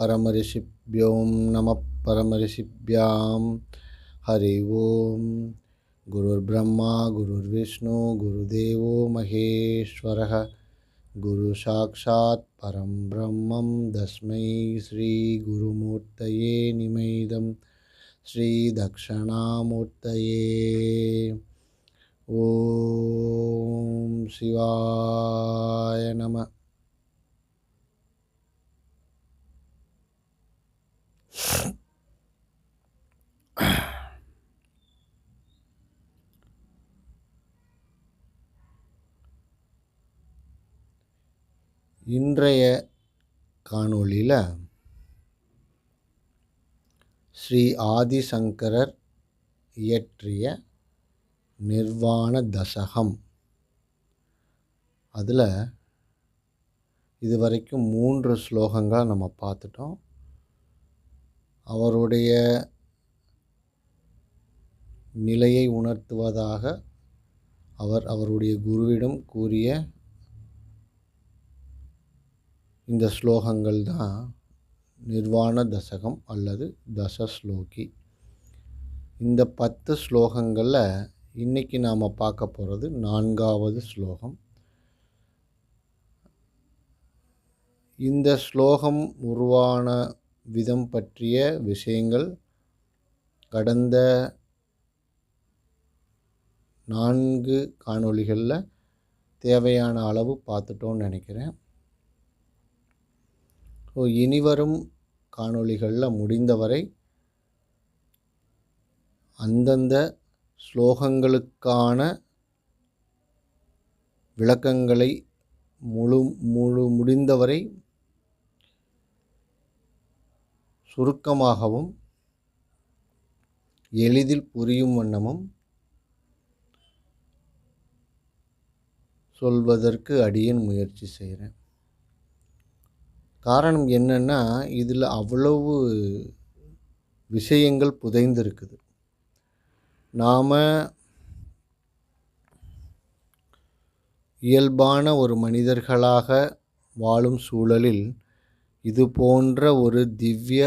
परमऋषिभ्यो नमः परमऋषिभ्यां हरि ओम। गुरुर्ब्रह्मा गुरुर्विष्णु गुरुदेवो महेश्वरः गुरु साक्षात् परं ब्रह्मं तस्मै श्री गुरुमूर्तये निमिदं श्री दक्षिणामूर्तये। ओम शिवाय नमः। இன்றைய காணொளியில் ஸ்ரீ ஆதிசங்கரர் இயற்றிய நிர்வாண தசகம், அதில் இதுவரைக்கும் 3 ஸ்லோகங்கள் நம்ம பார்த்துட்டோம். அவருடைய நிலையை உணர்த்துவதாக அவருடைய குருவிடம் கூறிய இந்த ஸ்லோகங்கள் தான் நிர்வாண தசகம் அல்லது தசஸ்லோகி. இந்த 10 ஸ்லோகங்களில் இன்றைக்கி நாம் பார்க்க போகிறது 4வது ஸ்லோகம். இந்த ஸ்லோகம் உருவான விதம் பற்றிய விஷயங்கள் கடந்த 4 காணொளிகளில் தேவையான அளவு பார்த்துட்டோன்னு நினைக்கிறேன். இனிவரும் காணொளிகளில் முடிந்தவரை அந்தந்த ஸ்லோகங்களுக்கான விளக்கங்களை முடிந்தவரை சுருக்கமாகவும் எளிதில் புரியும் வண்ணமும் சொல்வதற்கு அடியேன் முயற்சி செய்கிறேன். காரணம் என்னன்னா, இதில் அவ்வளவு விஷயங்கள் புதைந்திருக்குது. நாம் இயல்பான ஒரு மனிதர்களாக வாழும் சூழலில் இது போன்ற ஒரு திவ்ய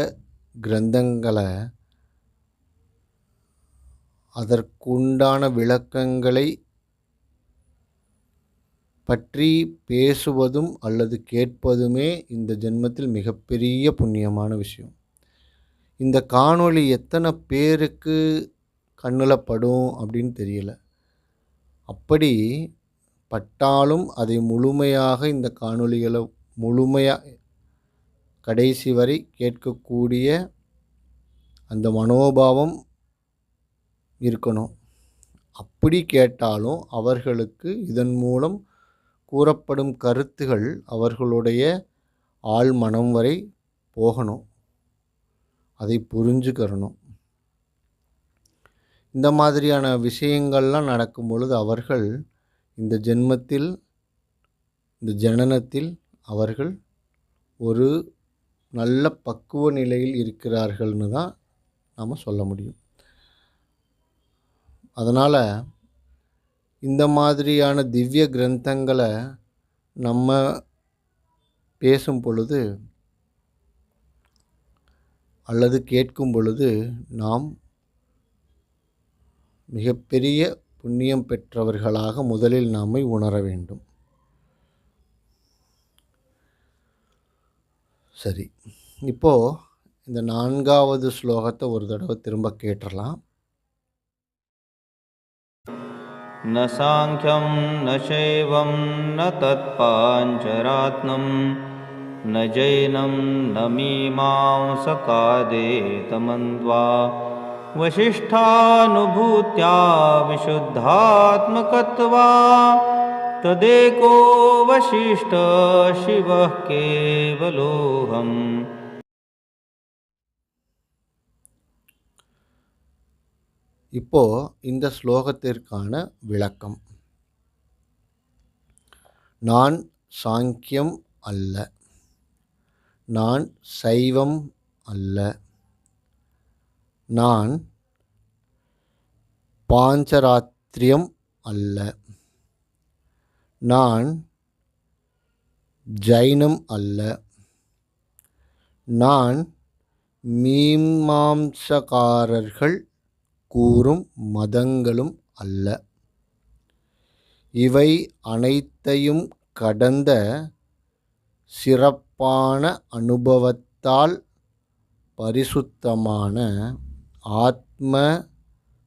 கிரந்தங்களை, அதற்குண்டான விளக்கங்களை பற்றி பேசுவதும் அல்லது கேட்பதுமே இந்த ஜென்மத்தில் மிகப்பெரிய புண்ணியமான விஷயம். இந்த காணொளி எத்தனை பேருக்கு கண்ணில் படும் அப்படின்னு தெரியல. அப்படி பட்டாலும் அதை முழுமையாக இந்த காணொளிகளை முழுமையாக கடைசி வரை கேட்கக்கூடிய அந்த மனோபாவம் இருக்கணும். அப்படி கேட்டாலும் அவர்களுக்கு இதன் மூலம் கூறப்படும் கருத்துகள் அவர்களுடைய ஆழ் மனம் வரை போகணும், அதை புரிஞ்சுக்கிறணும். இந்த மாதிரியான விஷயங்கள்லாம் நடக்கும் பொழுது அவர்கள் இந்த ஜென்மத்தில், இந்த ஜனனத்தில் அவர்கள் ஒரு நல்ல பக்குவ நிலையில் இருக்கிறார்கள்னு தான் நாம் சொல்ல முடியும். அதனால் இந்த மாதிரியான திவ்ய கிரந்தங்களை நம்ம பேசும் பொழுது அல்லது கேட்கும் பொழுது நாம் மிகப்பெரிய புண்ணியம் பெற்றவர்களாக முதலில் நம்மை உணர வேண்டும். சரி, இப்போது இந்த 4வது ஸ்லோகத்தை ஒரு தடவை திரும்ப கேட்டுடலாம். न साङ्ख्यं न शैवं न तत्पाञ्चरात्मं न जैनं न मीमांसकादेतमन्त्वा वसिष्ठानुभूत्या विशुद्धात्मकत्वा तदेको वसिष्ठ शिवः केवलोऽहम्. இப்போ இந்த ஸ்லோகத்திற்கான விளக்கம். நான் சாங்கியம் அல்ல, நான் சைவம் அல்ல, நான் பாஞ்சராத்திரியம் அல்ல, நான் ஜைனம் அல்ல, நான் மீமாம்சகாரர்கள் கூறும் மதங்களும் அல்ல. இவை அனைத்தையும் கடந்த சிறப்பான அனுபவத்தால் பரிசுத்தமான ஆத்ம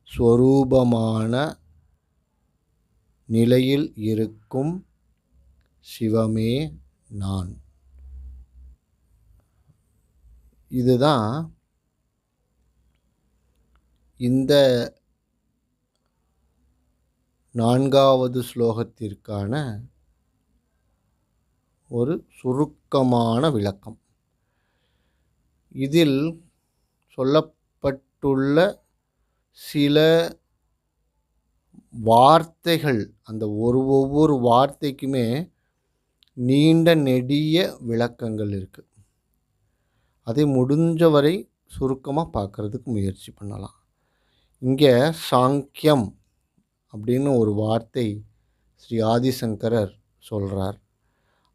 ஸ்வரூபமான நிலையில் இருக்கும் சிவமே நான். இதுதான் இந்த 4வது ஸ்லோகத்திற்கான ஒரு சுருக்கமான விளக்கம். இதில் சொல்லப்பட்டுள்ள சில வார்த்தைகள், அந்த ஒவ்வொரு வார்த்தைக்குமே நீண்ட நெடிய விளக்கங்கள் இருக்குது. அதை முடிஞ்சவரை சுருக்கமாக பார்க்குறதுக்கு முயற்சி பண்ணலாம். இங்கே சாங்கியம் அப்படின்னு ஒரு வார்த்தை ஸ்ரீ ஆதிசங்கரர் சொல்கிறார்.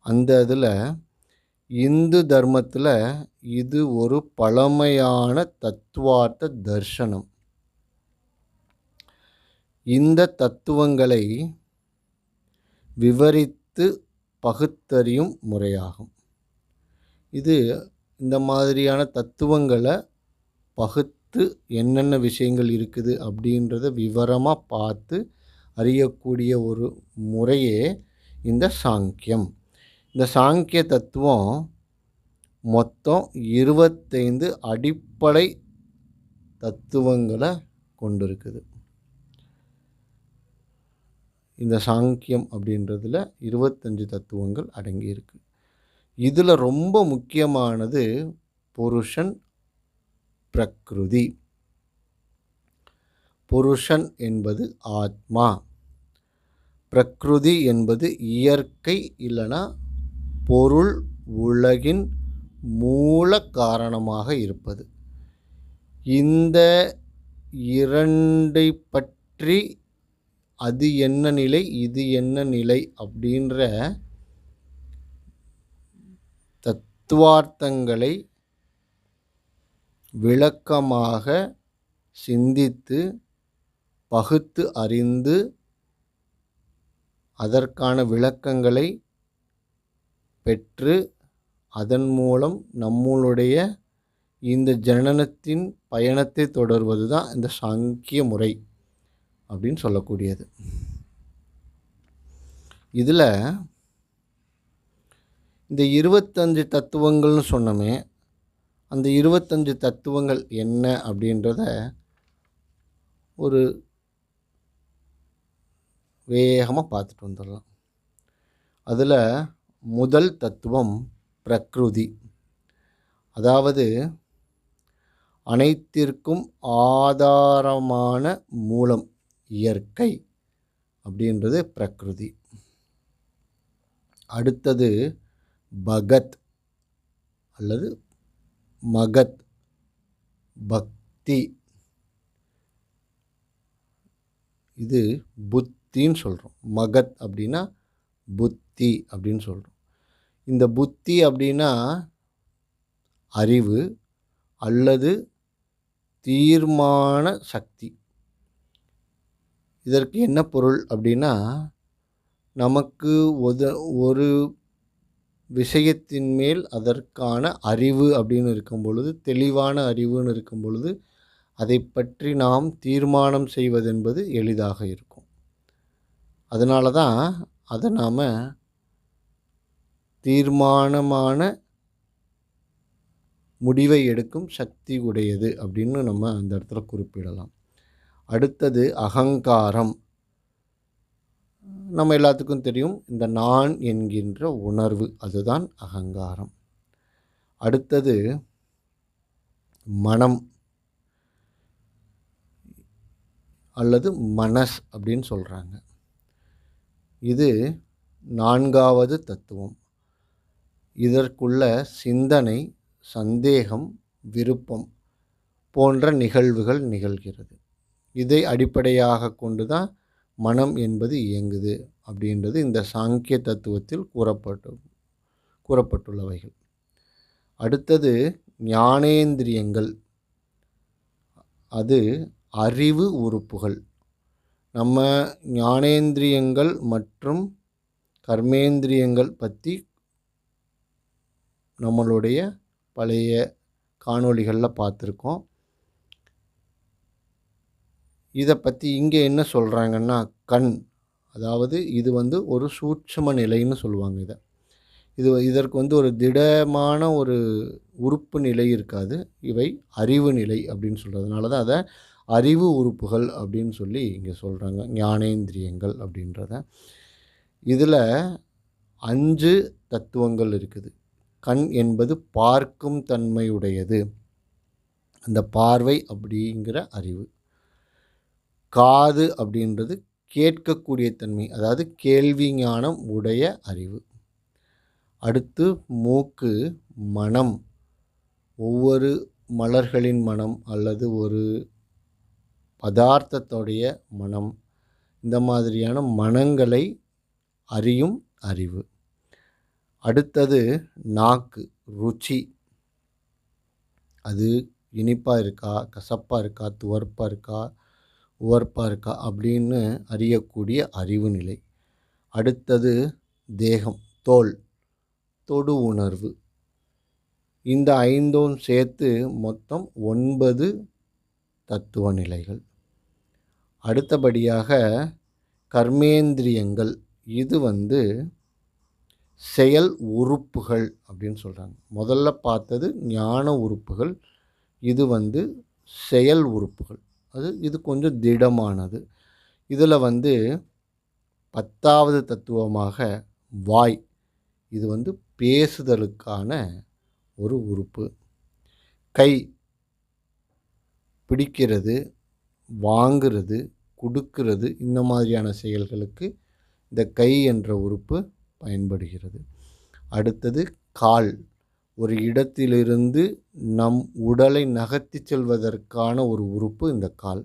அந்த இதில் இந்து தர்மத்தில் இது ஒரு பழமையான தத்துவார்த்த தர்சனம். இந்த தத்துவங்களை விவரித்து பகுத்தறியும் முறையாகும். இது இந்த மாதிரியான தத்துவங்களை பகுத்து என்னென்ன விஷயங்கள் இருக்குது அப்படின்றத விவரமாக பார்த்து அறியக்கூடிய ஒரு முறையே இந்த சாங்கியம். இந்த சாங்கிய தத்துவம் மொத்தம் 25 அடிப்படை தத்துவங்களை கொண்டிருக்குது. இந்த சாங்கியம் அப்படின்றதுல 25 தத்துவங்கள் அடங்கியிருக்கு. இதில் ரொம்ப முக்கியமானது புருஷன், பிரகிருதி. புருஷன் என்பது ஆத்மா, பிரகிருதி என்பது இயற்கை இல்லைனா பொருள், உலகின் மூல காரணமாக இருப்பது. இந்த இரண்டை பற்றி அது என்ன நிலை, இது என்ன நிலை அப்படின்ற தத்துவார்த்தங்களை விளக்கமாக சிந்தித்து பகுத்து அறிந்து அதற்கான விளக்கங்களை பெற்று அதன் மூலம் நம்மளுடைய இந்த ஜனனத்தின் பயணத்தை தொடர்வது தான் இந்த சாங்கிய முறை அப்படின்னு சொல்லக்கூடியது. இதில் இந்த 25 தத்துவங்கள்னு சொன்னோமே, அந்த 25 தத்துவங்கள் என்ன அப்படின்றத ஒரு வேகமாக பார்த்துட்டு வந்துடலாம். அதில் முதல் தத்துவம் பிரகிருதி. அதாவது அனைத்திற்கும் ஆதாரமான மூலம், இயற்கை அப்படின்றது பிரகிருதி. அடுத்தது பகத் அல்லது மகத், பக்தி. இது புத்தின்னு சொல்கிறோம். மகத் அப்படின்னா புத்தி அப்படின்னு சொல்கிறோம். இந்த புத்தி அப்படின்னா அறிவு அல்லது தீர்மான சக்தி. இதற்கு என்ன பொருள் அப்படின்னா, நமக்கு ஒரு விஷயத்தின் மேல் அதற்கான அறிவு அப்படின்னு இருக்கும் பொழுது, தெளிவான அறிவுன்னு இருக்கும் பொழுது, அதை பற்றி நாம் தீர்மானம் செய்வதென்பது எளிதாக இருக்கும். அதனால தான் அதை நாம் தீர்மானமான முடிவை எடுக்கும் சக்தி உடையது அப்படின்னு நம்ம அந்த இடத்துல குறிப்பிடலாம். அடுத்தது அகங்காரம். நம்ம எல்லாத்துக்கும் தெரியும், இந்த நான் என்கின்ற உணர்வு, அதுதான் அகங்காரம். அடுத்தது மனம் அல்லது மனஸ் அப்படின்னு சொல்கிறாங்க. இது 4வது தத்துவம். இதற்குள்ள சிந்தனை, சந்தேகம், விருப்பம் போன்ற நிகழ்வுகள் நிகழ்கிறது. இதை அடிப்படையாக கொண்டு தான் மனம் என்பது இயங்குது அப்படின்றது இந்த சாங்கிய தத்துவத்தில் கூறப்பட்டுள்ளவைகள். அடுத்தது ஞானேந்திரியங்கள், அது அறிவு உறுப்புகள். நம்ம ஞானேந்திரியங்கள் மற்றும் கர்மேந்திரியங்கள் பற்றி நம்மளுடைய பழைய காணொளிகளில் பார்த்துருக்கோம். இதை பற்றி இங்கே என்ன சொல்கிறாங்கன்னா, கண், அதாவது இது ஒரு சூட்சும நிலைன்னு சொல்லுவாங்க. இதற்கு ஒரு திடமான ஒரு உறுப்பு நிலை இருக்காது. இவை அறிவு நிலை அப்படின்னு சொல்கிறதுனால தான் அதை அறிவு உறுப்புகள் அப்படின்னு சொல்லி இங்கே சொல்கிறாங்க, ஞானேந்திரியங்கள் அப்படின்றத. இதில் 5 தத்துவங்கள் இருக்குது. கண் என்பது பார்க்கும் தன்மையுடையது, அந்த பார்வை அப்படிங்கிற அறிவு. காது அப்படின்றது கேட்கக்கூடிய தன்மை, அதாவது கேள்வி ஞானம் உடைய அறிவு. அடுத்து மூக்கு, மனம், ஒவ்வொரு மலர்களின் மனம் அல்லது ஒரு பதார்த்தத்துடைய மனம், இந்த மாதிரியான மனங்களை அறியும் அறிவு. அடுத்தது நாக்கு, ருச்சி, அது இனிப்பாக இருக்கா, கசப்பாக இருக்கா, துவர்ப்பாக இருக்கா, உவர்ப்பாக இருக்கா அப்படின்னு அறியக்கூடிய அறிவு நிலை. அடுத்தது தேகம், தோல், தொடு உணர்வு. இந்த 5ம் சேர்த்து மொத்தம் 9 தத்துவ நிலைகள். அடுத்தபடியாக கர்மேந்திரியங்கள், இது செயல் உறுப்புகள் அப்படின்னு சொல்கிறாங்க. முதல்ல பார்த்தது ஞான உறுப்புகள், இது செயல் உறுப்புகள். இது கொஞ்சம் திடமானது. இதில் 10வது தத்துவமாக வாய், இது பேசுதலுக்கான ஒரு உறுப்பு. கை, பிடிக்கிறது, வாங்குறது, கொடுக்கிறது, இந்த மாதிரியான செயல்களுக்கு இந்த கை என்ற உறுப்பு பயன்படுகிறது. அடுத்தது கால், ஒரு இடத்திலிருந்து நம் உடலை நகர்த்தி செல்வதற்கான ஒரு உறுப்பு இந்த கால்.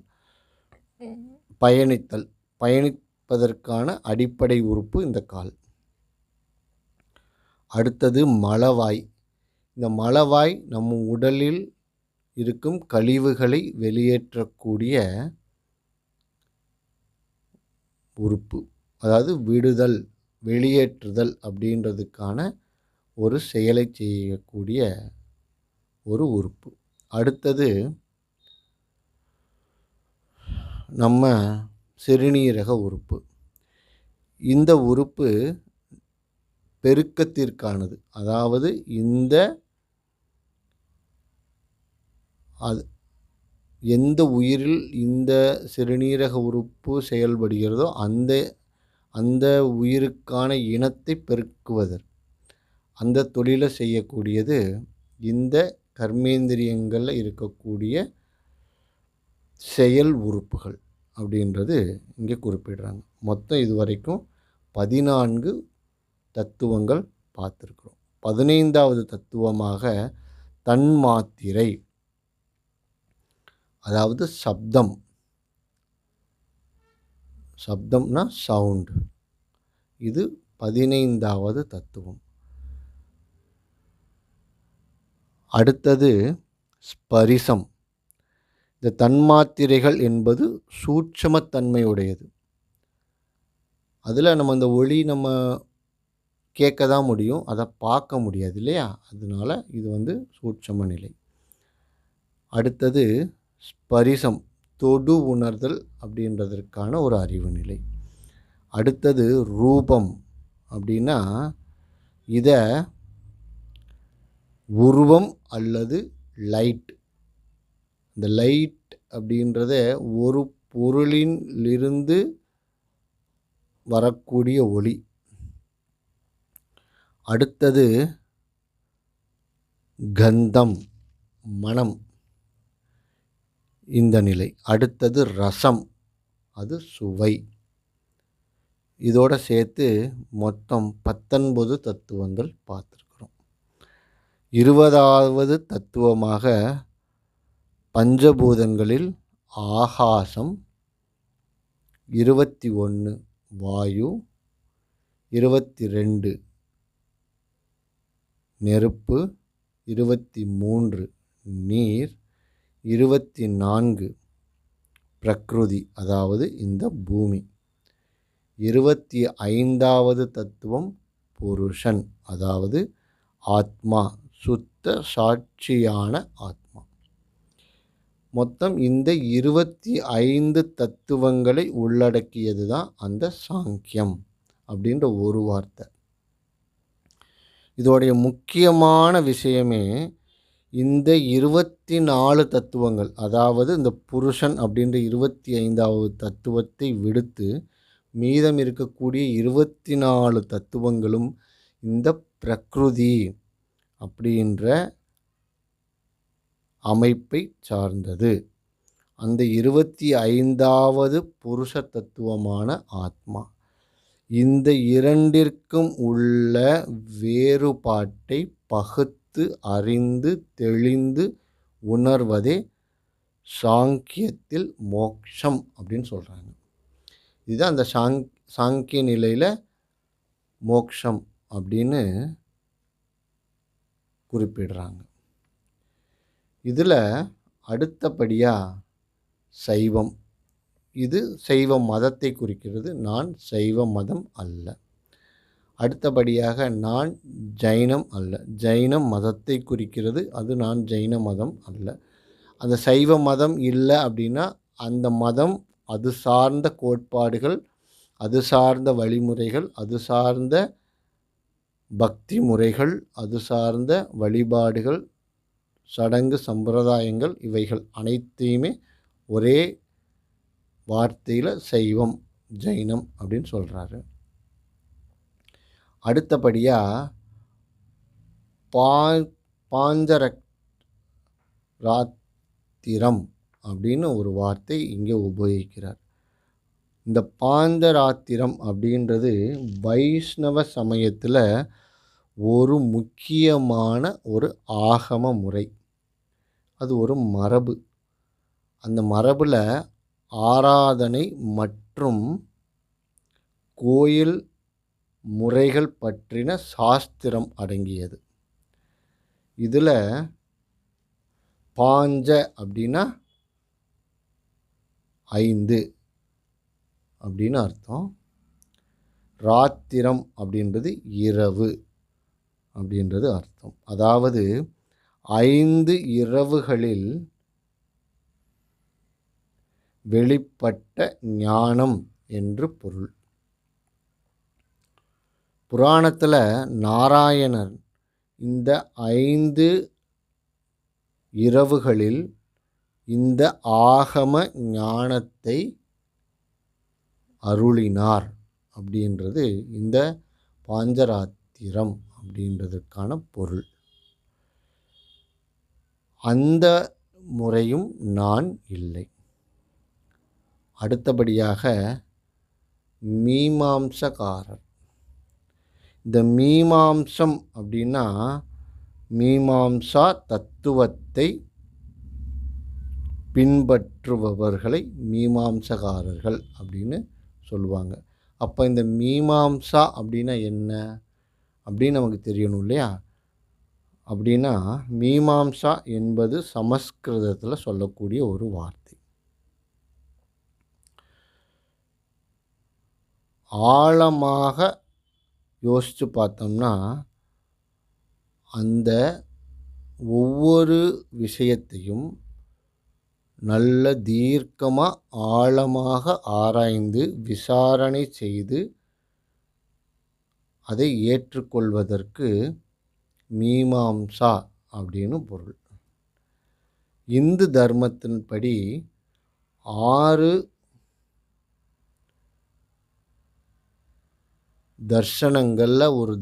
பயணிப்பதற்கான அடிப்படை உறுப்பு இந்த கால். அடுத்தது மலவாய். இந்த மலவாய் நம் உடலில் இருக்கும் கழிவுகளை வெளியேற்றக்கூடிய உறுப்பு, அதாவது விடுதல், வெளியேற்றுதல் அப்படின்றதுக்கான ஒரு செயலை செய்யக்கூடிய ஒரு உறுப்பு. அடுத்தது நம்ம சிறுநீரக உறுப்பு. இந்த உறுப்பு பெருக்கத்திற்கானது, அதாவது எந்த உயிரில் இந்த சிறுநீரக உறுப்பு செயல்படுகிறதோ அந்த உயிருக்கான இனத்தை பெருக்குவதற்கு அந்த தொழிலை செய்யக்கூடியது இந்த கர்மேந்திரியங்களில் இருக்கக்கூடிய செயல் உறுப்புகள் அப்படின்றது இங்கே குறிப்பிடுறாங்க. மொத்தம் இதுவரைக்கும் 14 தத்துவங்கள் பார்த்துருக்குறோம். 15வது தத்துவமாக தன்மாத்திரை, அதாவது சப்தம்னா சவுண்டு. இது 15வது தத்துவம். அடுத்தது ஸ்பரிசம். இந்த தன்மாத்திரைகள் என்பது சூட்சமத்தன்மையுடையது. அதில் நம்ம இந்த ஒளி நம்ம கேட்க தான் முடியும், அதை பார்க்க முடியாது இல்லையா? அதனால இது சூட்சம நிலை. அடுத்தது ஸ்பரிசம், தொடு உணர்தல் அப்படின்றதற்கான ஒரு அறிவு நிலை. அடுத்தது ரூபம் அப்படின்னா இதை உருவம் அல்லது லைட். இந்த லைட் அப்படின்றத ஒரு பொருளிலிருந்து வரக்கூடிய ஒளி. அடுத்தது கந்தம், மனம், இந்த நிலை. அடுத்தது ரசம், அது சுவை. இதோடு சேர்த்து மொத்தம் 19 தத்துவங்கள் பார்த்துருக்குறோம். 20வது தத்துவமாக பஞ்சபூதங்களில் ஆகாசம், 21 வாயு, 22 நெருப்பு, 23 நீர், 24 பிரக்ருதி அதாவது இந்த பூமி, 25வது தத்துவம் புருஷன் அதாவது ஆத்மா, சுத்த சாட்சியான ஆத்மா. மொத்தம் இந்த 25 தத்துவங்களை உள்ளடக்கியது தான் அந்த சாங்கியம் அப்படின்ற ஒரு வார்த்தை. இதோடைய முக்கியமான விஷயமே இந்த 24 தத்துவங்கள், அதாவது இந்த புருஷன் அப்படின்ற 25வது தத்துவத்தை விடுத்து மீதம் இருக்கக்கூடிய 24 தத்துவங்களும் இந்த பிரக்ருதி அப்படின்ற அமைப்பை சார்ந்தது. அந்த 25வது புருஷ தத்துவமான ஆத்மா. இந்த இரண்டிற்கும் உள்ள வேறுபாட்டை பகுத்து அறிந்து தெளிந்து உணர்வதே சாங்கியத்தில் மோக்ஷம் அப்படின்னு சொல்கிறாங்க. இதுதான் அந்த சாங்கிய நிலையில் மோக்ஷம் அப்படின்னு குறிப்பிடுறாங்க. இதில் அடுத்தபடியாக சைவம். இது சைவ மதத்தை குறிக்கிறது. நான் சைவ மதம் அல்ல. அடுத்தபடியாக நான் ஜைனம் அல்ல. ஜைனம் மதத்தை குறிக்கிறது. அது நான் ஜைன மதம் அல்ல. அந்த சைவ மதம் இல்லை அப்படின்னா அந்த மதம் அது சார்ந்த கோட்பாடுகள், அது சார்ந்த வழிமுறைகள், அது சார்ந்த பக்தி முறைகள், அது சார்ந்த வழிபாடுகள், சடங்கு சம்பிரதாயங்கள் இவைகள் அனைத்தையுமே ஒரே வார்த்தையில் சைவம் ஜைனம் அப்படின்னு சொல்கிறாரு. அடுத்தபடியாக பாஞ்சராத்திரம் அப்படின்னு ஒரு வார்த்தை இங்கே உபயோகிக்கிறார். இந்த பாஞ்சராத்திரம் அப்படின்றது வைஷ்ணவ சமயத்தில் ஒரு முக்கியமான ஒரு ஆகம முறை. அது ஒரு மரபு. அந்த மரபில் ஆராதனை மற்றும் கோயில் முறைகள் பற்றின சாஸ்திரம் அடங்கியது. இதில் பாஞ்ச அப்படின்னா 5 அப்படின்னு அர்த்தம். ராத்திரம் அப்படின்றது இரவு அப்படின்றது அர்த்தம். அதாவது 5 இரவுகளில் வெளிப்பட்ட ஞானம் என்று பொருள். புராணத்தில் நாராயணன் இந்த 5 இரவுகளில் இந்த ஆகம ஞானத்தை அருளினார் அப்படின்றது இந்த பாஞ்சராத்திரம் அப்படின்றதுக்கான பொருள். அந்த முறையும் நான் இல்லை. அடுத்தபடியாக மீமாம்சகாரர். இந்த மீமாம்சம் அப்படின்னா மீமாம்சா தத்துவத்தை பின்பற்றுபவர்களை மீமாம்சகாரர்கள் அப்படின்னு சொல்லுவாங்க. அப்போ இந்த மீமாம்சா அப்படின்னா என்ன அப்படின்னு நமக்கு தெரியணும் இல்லையா? அப்படின்னா மீமாம்சா என்பது சமஸ்கிருதத்தில் சொல்லக்கூடிய ஒரு வார்த்தை. ஆழமாக யோசித்து பார்த்தோம்னா அந்த ஒவ்வொரு விஷயத்தையும் நல்ல தீர்க்கமாக ஆழமாக ஆராய்ந்து விசாரணை செய்து அதை ஏற்றுக்கொள்வதற்கு மீமாம்சா அப்படின்னு பொருள். இந்து தர்மத்தின்படி 6 தர்சனங்களில் ஒரு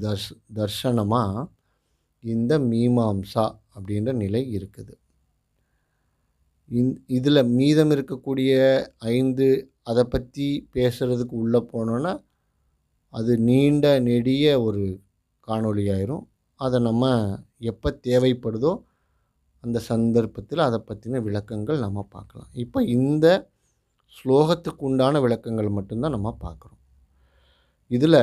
தர்சனமாக இந்த மீமாம்சா அப்படின்ற நிலை இருக்குது. இதில் மீதம் இருக்கக்கூடிய 5 அதை பற்றி பேசுகிறதுக்கு உள்ளே போனோன்னா அது நீண்ட நெடிய ஒரு காணொளியாயிரும். அதை நம்ம எப்போ தேவைப்படுதோ அந்த சந்தர்ப்பத்தில் அதை பற்றின விளக்கங்கள் நம்ம பார்க்கலாம். இப்போ இந்த ஸ்லோகத்துக்கு உண்டான விளக்கங்கள் மட்டும்தான் நம்ம பார்க்குறோம். இதில்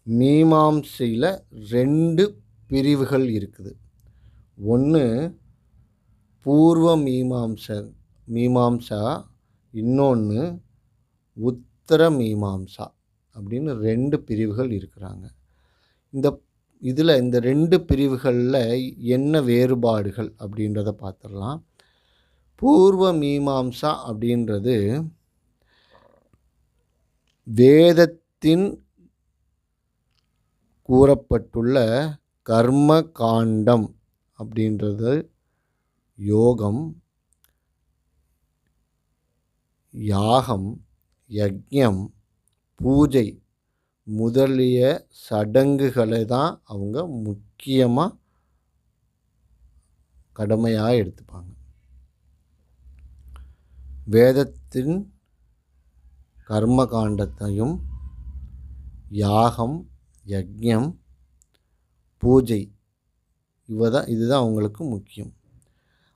மீமாம்சையில் 2 பிரிவுகள் இருக்குது. ஒன்று பூர்வ மீமாம்சா, இன்னொன்று உத்தர மீமாம்சா அப்படின்னு 2 பிரிவுகள் இருக்கிறாங்க. இந்த 2 பிரிவுகளில் என்ன வேறுபாடுகள் அப்படின்றத பார்த்துடலாம். பூர்வ மீமாம்சா அப்படின்றது வேதத்தின் கூறப்பட்டுள்ள கர்ம காண்டம் அப்படின்றது யோகம், யாகம், யஜ்ஞம், பூஜை முதலிய சடங்குகளை தான் அவங்க முக்கியமாக கடமையாக எடுத்துப்பாங்க. வேதத்தின் கர்ம காண்டத்தையும் யாகம், யஜ்ஞம், பூஜை இதுதான் அவங்களுக்கு முக்கியம்.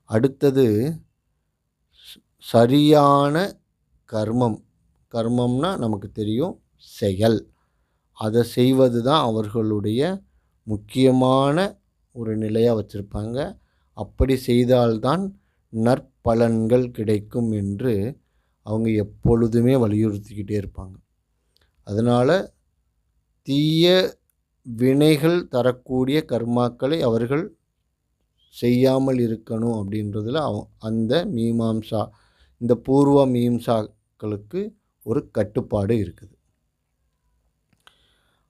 அடுத்தது சரியான கர்மம்னா நமக்கு தெரியும் செயல். அதை செய்வது தான் அவர்களுடைய முக்கியமான ஒரு நிலையாக வச்சுருப்பாங்க. அப்படி செய்தால்தான் நற்பலன்கள் கிடைக்கும் என்று அவங்க எப்பொழுதுமே வலியுறுத்திக்கிட்டே இருப்பாங்க. அதனால் தீய வினைகள் தரக்கூடிய கர்மாக்களை அவர்கள் செய்யாமல் இருக்கணும் அப்படின்றதுல அந்த இந்த பூர்வ மீமாம்சாக்களுக்கு ஒரு கட்டுப்பாடு இருக்குது.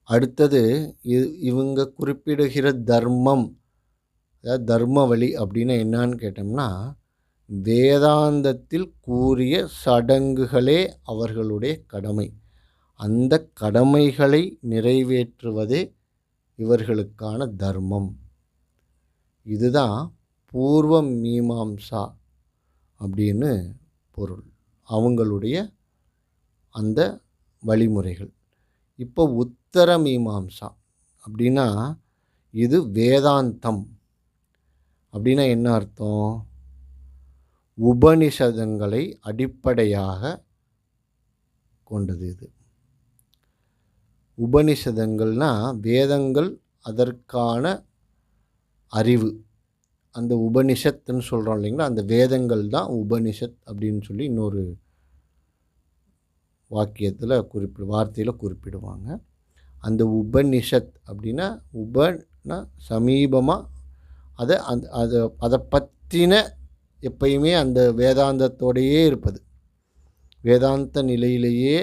அடுத்தது இவங்க குறிப்பிடுகிற தர்மம், அதாவது தர்ம வழி அப்படின்னு என்னான்னு கேட்டோம்னா, வேதாந்தத்தில் கூறிய சடங்குகளே அவர்களுடைய கடமை. அந்த கடமைகளை நிறைவேற்றுவதே இவர்களுக்கான தர்மம். இதுதான் பூர்வ மீமாம்சா அப்படின்னு பொருள், அவங்களுடைய அந்த வழிமுறைகள். இப்போ உத்தர மீமாம்சா அப்படின்னா இது வேதாந்தம். அப்படின்னா என்ன அர்த்தம்? உபனிஷதங்களை அடிப்படையாக கொண்டது இது. உபனிஷதங்கள்னால் வேதங்கள், அதற்கான அறிவு, அந்த உபனிஷத்துன்னு சொல்கிறோம் இல்லைங்களா, அந்த வேதங்கள் தான் உபனிஷத் அப்படின்னு சொல்லி இன்னொரு வார்த்தையில் குறிப்பிடுவாங்க. அந்த உபனிஷத் அப்படின்னா உபனா சமீபமாக அதை பற்றின எப்பயுமே அந்த வேதாந்தத்தோடையே இருப்பது, வேதாந்த நிலையிலேயே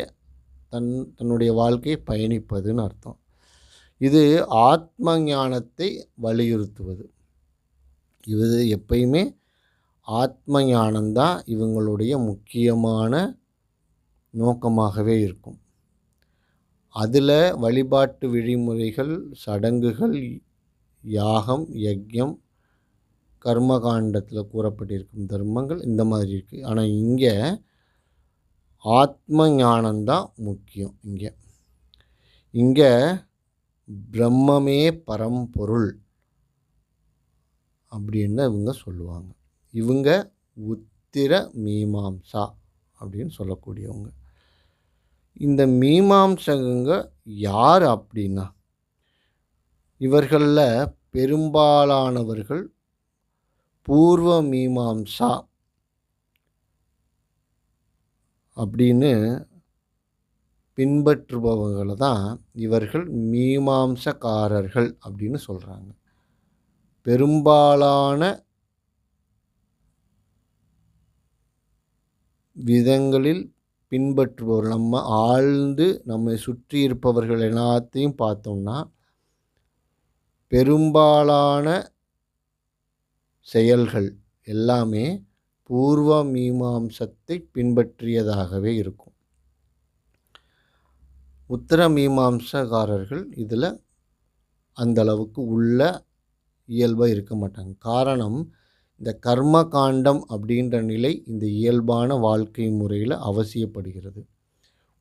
தன்னுடைய வாழ்க்கையை பயணிப்பதுன்னு அர்த்தம். இது ஆத்ம ஞானத்தை வலியுறுத்துவது. இது எப்பயுமே ஆத்ம ஞானம்தான் இவங்களுடைய முக்கியமான நோக்கமாகவே இருக்கும். அதில் வழிபாட்டு விழிமுறைகள், சடங்குகள், யாகம், யஜ்ஞம், கர்மகாண்டத்தில் கூறப்பட்டிருக்கும் தர்மங்கள் இந்த மாதிரி இருக்குது. ஆனால் இங்கே ஆத்ம ஞானம்தான் முக்கியம். இங்கே பிரம்மமே பரம்பொருள் அப்படின்னு இவங்க சொல்லுவாங்க. இவங்க உத்திர மீமாம்சா அப்படின்னு சொல்லக்கூடியவங்க. இந்த மீமாம்சகங்க யார் அப்படின்னா, இவர்களில் பெரும்பாலானவர்கள் பூர்வ மீமாம்சா அப்படின்னு பின்பற்றுபவங்களை தான் இவர்கள் மீமாம்சக்காரர்கள் அப்படின்னு சொல்கிறாங்க. பெரும்பாலான விதங்களில் பின்பற்றுபவர்கள், நம்மை சுற்றி இருப்பவர்கள் எல்லாத்தையும் பார்த்தோம்னா பெரும்பாலான செயல்கள் எல்லாமே பூர்வ மீமாம்சத்தை பின்பற்றியதாகவே இருக்கும். உத்தர மீமாம்சகாரர்கள் இதில் அந்தளவுக்கு உள்ள இயல்பாக இருக்க மாட்டாங்க. காரணம், இந்த கர்ம காண்டம் அப்படின்ற நிலை இந்த இயல்பான வாழ்க்கை முறையில் அவசியப்படுகிறது.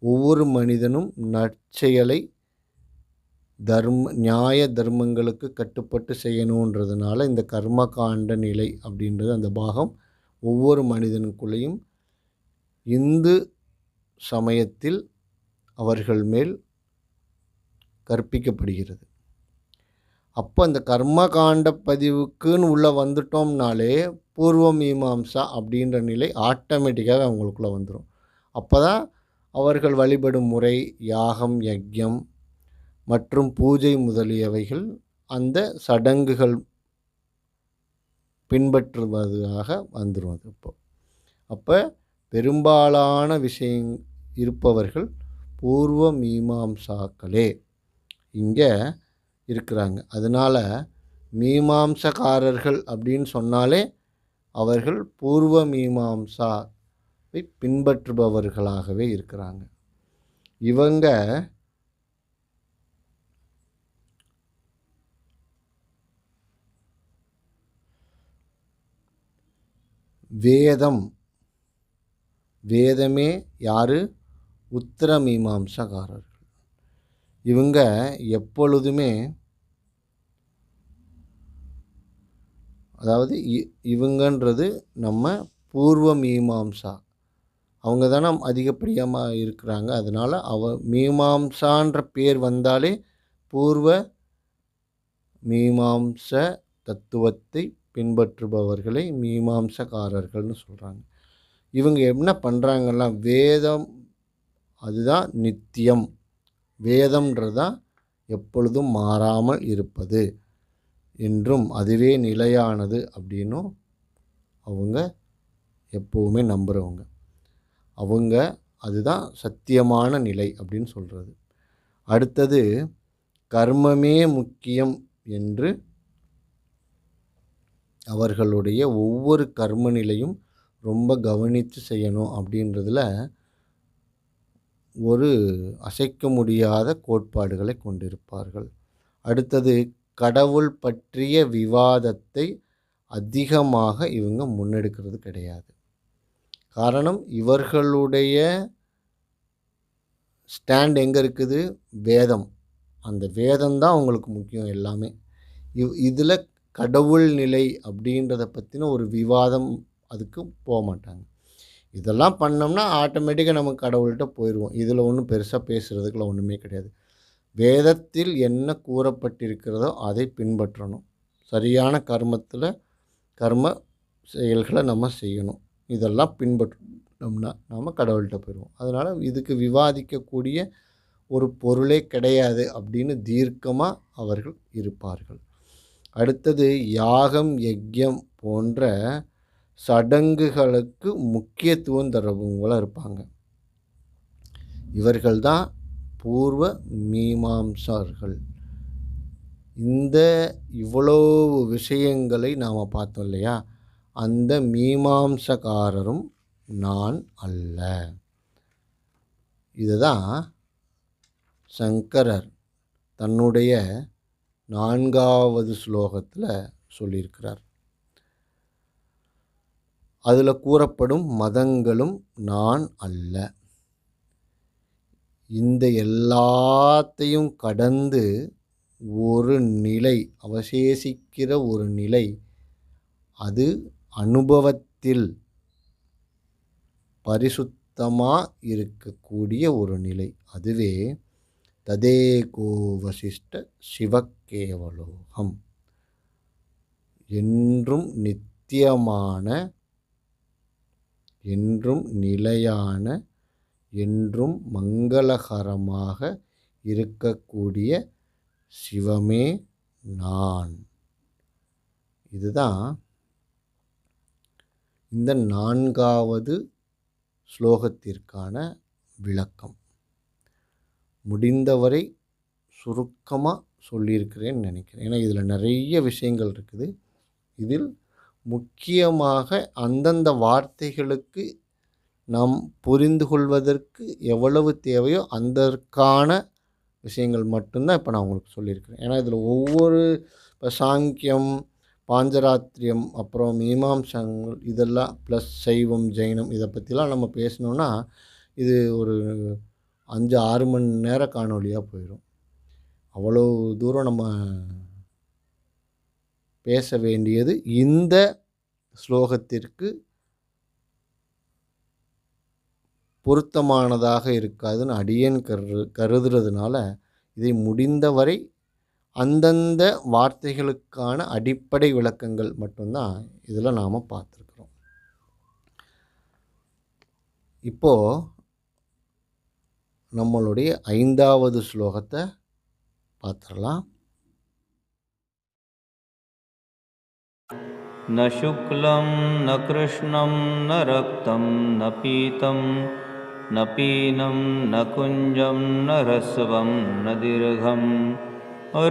ஒவ்வொரு மனிதனும் நற்செயலை நியாய தர்மங்களுக்கு கட்டுப்பட்டு செய்யணுன்றதுனால இந்த கர்ம காண்ட நிலை அப்படின்றது அந்த பாகம் ஒவ்வொரு மனிதனுக்குள்ளேயும் இந்து சமயத்தில் அவர்கள் மேல் கற்பிக்கப்படுகிறது. அப்போ இந்த கர்மகாண்ட பதிவுக்குன்னு உள்ளே வந்துட்டோம்னாலே பூர்வ மீமாம்சா அப்படின்ற நிலை ஆட்டோமேட்டிக்காக அவங்களுக்குள்ளே வந்துடும். அப்போ தான் அவர்கள் வழிபடும் முறை, யாகம், யஜ்யம் மற்றும் பூஜை முதலியவைகள் அந்த சடங்குகள் பின்பற்றுவதாக வந்துடும். அது அப்போ பெரும்பாலான விஷயம் இருப்பவர்கள் பூர்வ மீமாம்சாக்களே இங்கே இருக்கிறாங்க. அதனால் மீமாம்சக்காரர்கள் அப்படின்னு சொன்னாலே அவர்கள் பூர்வ மீமாம்சாவை பின்பற்றுபவர்களாகவே இருக்கிறாங்க. இவங்க வேதமே யாரு? உத்தர மீமாம்சக்காரர்கள். இவங்க எப்பொழுதுமே அதாவது இவங்கன்றது நம்ம பூர்வ மீமாம்சா அவங்க தானே அதிகப்படியாக இருக்கிறாங்க. அதனால் மீமாம்சான்ற பேர் வந்தாலே பூர்வ மீமாம்ச தத்துவத்தை பின்பற்றுபவர்களை மீமாம்சக்காரர்கள்னு சொல்கிறாங்க. இவங்க என்ன பண்ணுறாங்கன்னா வேதம் அதுதான் நித்தியம், வேதம்ன்றது தான் எப்பொழுதும் மாறாமல் இருப்பது என்றும் அதுவே நிலையானது அப்படின்னும் அவங்க எப்போவுமே நம்புகிறவங்க. அவங்க அதுதான் சத்தியமான நிலை அப்படின்னு சொல்கிறது. அடுத்தது கர்மமே முக்கியம் என்று அவர்களுடைய ஒவ்வொரு கர்ம நிலையும் ரொம்ப கவனித்து செய்யணும் அப்படின்றதுல ஒரு அசைக்க முடியாத கோட்பாடுகளை கொண்டிருப்பார்கள். அடுத்தது கடவுள் பற்றிய விவாதத்தை அதிகமாக இவங்க முன்னெடுக்கிறது கிடையாது. காரணம் இவர்களுடைய ஸ்டாண்ட் எங்கே இருக்குது? வேதம். அந்த வேதம்தான் அவங்களுக்கு முக்கியம் எல்லாமே. இதில் கடவுள் நிலை அப்படின்றத பற்றின ஒரு விவாதம் அதுக்கு போக மாட்டாங்க. இதெல்லாம் பண்ணோம்னா ஆட்டோமேட்டிக்காக நம்ம கடவுள்கிட்ட போயிடுவோம். இதில் ஒன்றும் பெருசாக பேசுகிறதுக்குலாம் ஒன்றுமே கிடையாது. வேதத்தில் என்ன கூறப்பட்டிருக்கிறதோ அதை பின்பற்றணும். சரியான கர்ம செயல்களை நம்ம செய்யணும். இதெல்லாம் பின்பற்றணும்னா நம்ம கடவுள்கிட்ட போயிடுவோம். அதனால் இதுக்கு விவாதிக்கக்கூடிய ஒரு பொருளே கிடையாது அப்படின்னு தீர்க்கமாக அவர்கள் இருப்பார்கள். அடுத்தது யாகம், யஜ்யம் போன்ற சடங்குகளுக்கு முக்கியத்துவம் தரவங்களாக இருப்பாங்க. இவர்கள்தான் பூர்வ மீமாம்சகர்கள். இந்த இவ்வளோ விஷயங்களை நாம் பார்த்தோம் இல்லையா? அந்த மீமாம்சகாரரும் நான் அல்ல. இதுதான் சங்கரர் தன்னுடைய 4வது ஸ்லோகத்தில் சொல்லியிருக்கிறார். அதில் கூறப்படும் மதங்களும் நான் அல்ல. இந்த எல்லாத்தையும் கடந்து ஒரு நிலை, அவசேஷிக்கிற ஒரு நிலை, அது அனுபவத்தில் பரிசுத்தமாக இருக்கக்கூடிய ஒரு நிலை. அதுவே ததேகோ வசிஷ்ட சிவகேவலோகம். என்றும் நித்தியமான, என்றும் நிலையான, என்றும் மங்களகரமாக இருக்கக்கூடிய சிவமே நான். இதுதான் இந்த 4வது ஸ்லோகத்திற்கான விளக்கம். முடிந்தவரை சுருக்கமாக சொல்லியிருக்கிறேன்னு நினைக்கிறேன். ஏன்னா இதில் நிறைய விஷயங்கள் இருக்குது. இதில் முக்கியமாக அந்தந்த வார்த்தைகளுக்கு நாம் புரிந்து கொள்வதற்கு எவ்வளவு தேவையோ அதற்கான விஷயங்கள் மட்டும்தான் இப்போ நான் உங்களுக்கு சொல்லியிருக்கிறேன். ஏன்னா இதில் ஒவ்வொரு இப்போ சாங்கியம், பாஞ்சராத்திரியம், அப்புறம் மீமாம்சங்கள் இதெல்லாம் ப்ளஸ் சைவம், ஜெயினம் இதை பற்றிலாம் நம்ம பேசணுன்னா இது ஒரு 5-6 மணி நேர காணொலியாக போயிடும். அவ்வளோ தூரம் நம்ம பேச வேண்டியது இந்த ஸ்லோகத்திற்கு பொருத்தமானதாக இருக்காதுன்னு அடியேன் கருதுறதுனால இதை முடிந்தவரை அந்தந்த வார்த்தைகளுக்கான அடிப்படை விளக்கங்கள் மட்டும்தான் இதில் நாம் பார்த்துருக்குறோம். இப்போது நம்மளுடைய 5வது ஸ்லோகத்தை பார்த்துடலாம். न शुक्लं न कृष्णं न रक्तं न पीतं न पीनं न कुञ्जं न ह्रस्वं न दीर्घं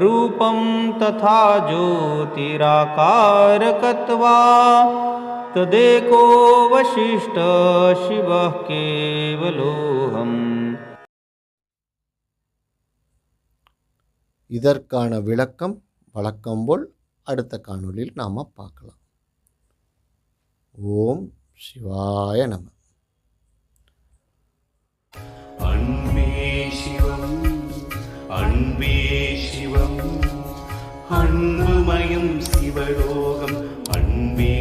रूपं तथा ज्योतिराकारकत्वा तदेको वसिष्ठ शिवः केवलोऽहम्. இதற்கான விளக்கம் வழக்கம்போல் அடுத்த காணொளியில் நாம் பார்க்கலாம். ஓம் சிவாய நம. அன்பே சிவம் அன்பே சிவம் அன்புமயம் சிவலோகம் அன்பே